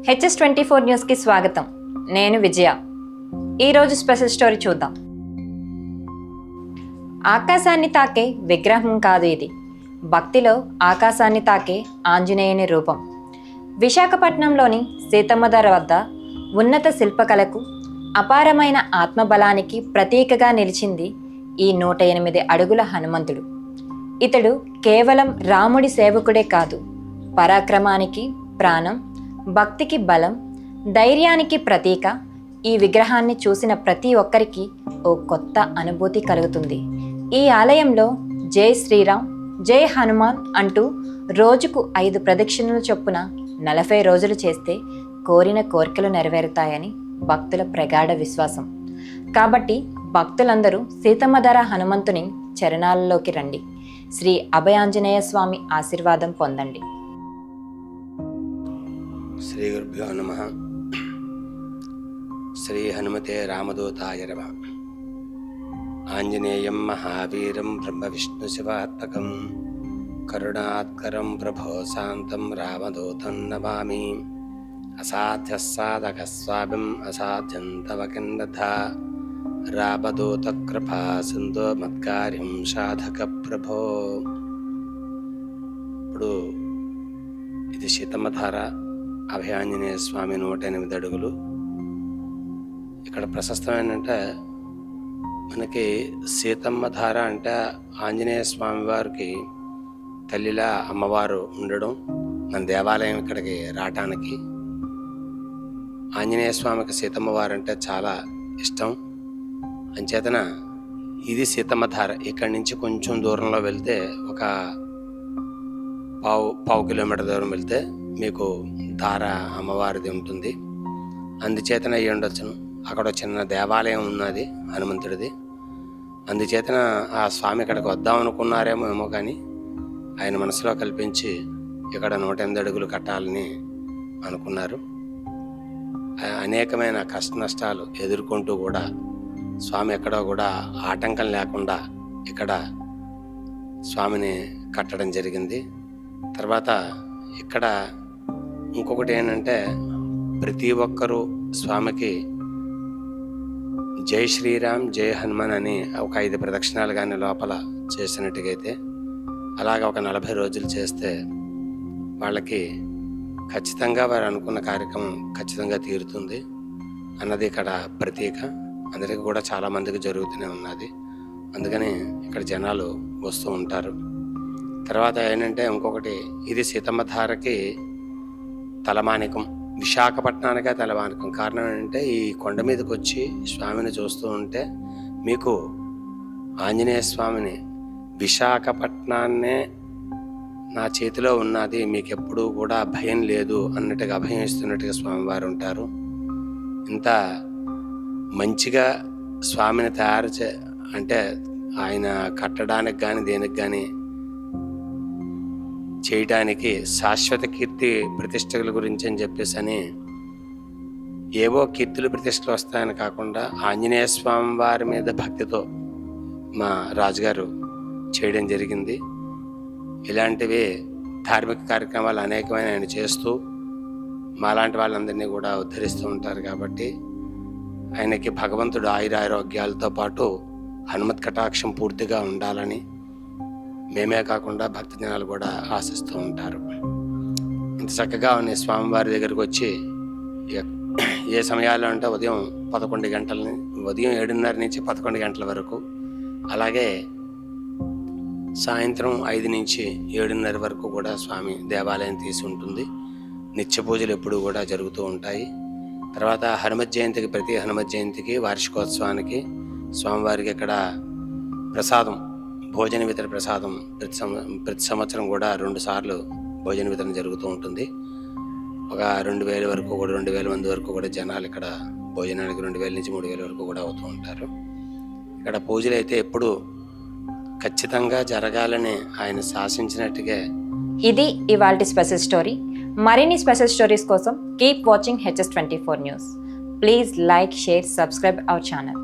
HS24 న్యూస్కి స్వాగతం. నేను విజయ. ఈరోజు స్పెషల్ స్టోరీ చూద్దాం. ఆకాశాన్ని తాకే విగ్రహం కాదు ఇది, భక్తిలో ఆకాశాన్ని తాకే ఆంజనేయుని రూపం. విశాఖపట్నంలోని సీతమ్మధర వద్ద ఉన్నత శిల్పకళకు, అపారమైన ఆత్మబలానికి ప్రతీకగా నిలిచింది ఈ 108 అడుగుల హనుమంతుడు. ఇతడు కేవలం రాముడి సేవకుడే కాదు, పరాక్రమానికి ప్రాణం, భక్తికి బలం, ధైర్యానికి ప్రతీక. ఈ విగ్రహాన్ని చూసిన ప్రతి ఒక్కరికి ఓ కొత్త అనుభూతి కలుగుతుంది. ఈ ఆలయంలో జై శ్రీరామ్, జై హనుమాన్ అంటూ రోజుకు 5 ప్రదక్షిణలు చొప్పున 40 రోజులు చేస్తే కోరిన కోరికలు నెరవేరుతాయని భక్తుల ప్రగాఢ విశ్వాసం. కాబట్టి భక్తులందరూ సీతమ్మధర హనుమంతుని చరణాలలోకి రండి. శ్రీ అభయాంజనేయ స్వామి ఆశీర్వాదం పొందండి. శ్రీ గురుభ్యో నమః. శ్రీ హనుమతే రామదూతాయ నమః. ఆంజనేయం మహావీరం బ్రహ్మ విష్ణు శివాత్మకం కరుణాత్కరం ప్రభో శాంతం రామదూతం నమామి. అసాధ్య సాధక స్వామిం అసాధ్యం తవ కిన్నథ రామదూత కృపా సింధో మత్కార్యం సాధక ప్రభో. ఇప్పుడు ఇది సీతమ్మధార అభయాంజనేయ స్వామి 108 అడుగులు. ఇక్కడ ప్రశస్తం ఏంటంటే, మనకి సీతమ్మధార అంటే ఆంజనేయ స్వామి వారికి తల్లిలా అమ్మవారు ఉండడం, మన దేవాలయం ఇక్కడికి రావటానికి. ఆంజనేయ స్వామికి సీతమ్మవారు అంటే చాలా ఇష్టం. అంచేతన ఇది సీతమ్మధార. ఇక్కడి నుంచి కొంచెం దూరంలో వెళ్తే ఒక పావు కిలోమీటర్ దూరం వెళ్తే మీకు ధార అమ్మవారిది ఉంటుంది. అందుచేతన అయ్యి ఉండొచ్చును. అక్కడ చిన్న దేవాలయం ఉన్నది హనుమంతుడిది. అందుచేతన ఆ స్వామి ఇక్కడికి వద్దాం అనుకున్నారేమో కానీ ఆయన మనసులో కల్పించి ఇక్కడ 108 అడుగులు కట్టాలని అనుకున్నారు. అనేకమైన కష్ట నష్టాలు ఎదుర్కొంటూ కూడా స్వామి ఎక్కడో కూడా ఆటంకం లేకుండా ఇక్కడ స్వామిని కట్టడం జరిగింది. తర్వాత ఇక్కడ ఇంకొకటి ఏంటంటే, ప్రతి ఒక్కరూ స్వామికి జై శ్రీరామ్, జై హనుమాన్ అని ఒక 5 ప్రదక్షిణాలు కానీ లోపల చేసినట్టుగైతే, అలాగ ఒక 40 రోజులు చేస్తే వాళ్ళకి ఖచ్చితంగా వారు అనుకున్న కార్యక్రమం ఖచ్చితంగా తీరుతుంది అన్నది ఇక్కడ ప్రతీక. అందరికీ కూడా చాలామందికి జరుగుతూనే ఉన్నది. అందుకని ఇక్కడ జనాలు వస్తూ ఉంటారు. తర్వాత ఏంటంటే ఇంకొకటి, ఇది సీతమ్మధారకి తలమానికం, విశాఖపట్నానికే తలమానికం. కారణం ఏంటంటే, ఈ కొండ మీదకి వచ్చి స్వామిని చూస్తూ ఉంటే మీకు ఆంజనేయ స్వామిని, విశాఖపట్నాన్నే నా చేతిలో ఉన్నది, మీకు ఎప్పుడూ కూడా భయం లేదు అన్నట్టుగా, అభయం ఇస్తున్నట్టుగా స్వామివారు ఉంటారు. ఇంత మంచిగా స్వామిని తయారు అంటే ఆయన కట్టడానికి కానీ దేనికి కానీ చేయటానికి శాశ్వత కీర్తి ప్రతిష్టల గురించి అని చెప్పేసి అని ఏవో కీర్తులు ప్రతిష్టలు వస్తాయని కాకుండా ఆంజనేయ స్వామి వారి మీద భక్తితో మా రాజుగారు చేయడం జరిగింది. ఇలాంటివి ధార్మిక కార్యక్రమాలు అనేకమైన ఆయన చేస్తూ మాలాంటి వాళ్ళందరినీ కూడా ఉద్ధరిస్తూ ఉంటారు. కాబట్టి ఆయనకి భగవంతుడు ఆయురారోగ్యాలతో పాటు హనుమత్ కటాక్షం పూర్తిగా ఉండాలని మేమే కాకుండా భక్తి జనాలు కూడా ఆశిస్తూ ఉంటారు. ఇంత చక్కగా ఉన్న స్వామివారి దగ్గరికి వచ్చి ఏ సమయాల్లో అంటే ఉదయం 11 గంటలని, ఉదయం 7:30 నుంచి 11 గంటల వరకు, అలాగే సాయంత్రం 5 నుంచి 7:30 వరకు కూడా స్వామి దేవాలయం తీసి ఉంటుంది. నిత్య పూజలు ఎప్పుడు కూడా జరుగుతూ ఉంటాయి. తర్వాత హనుమత్ జయంతికి, ప్రతి హనుమత్ జయంతికి, వార్షికోత్సవానికి స్వామివారికి ఇక్కడ ప్రసాదం, భోజన వితరణ ప్రసాదం ప్రతి సంవత్సరం కూడా 2 సార్లు భోజన వితరణ జరుగుతూ ఉంటుంది. ఒక 2000 వరకు కూడా, 2000 మంది వరకు కూడా జనాలు ఇక్కడ భోజనానికి 2000 నుంచి 3000 వరకు కూడా అవుతూ ఉంటారు. ఇక్కడ పూజలు అయితే ఎప్పుడు ఖచ్చితంగా జరగాలని ఆయన శాసించినట్టుగా. ఇది ఇవాల్టి స్పెషల్ స్టోరీ. మరిన్ని స్పెషల్ స్టోరీస్ కోసం keep watching HS24 news. Please like, share, subscribe our channel.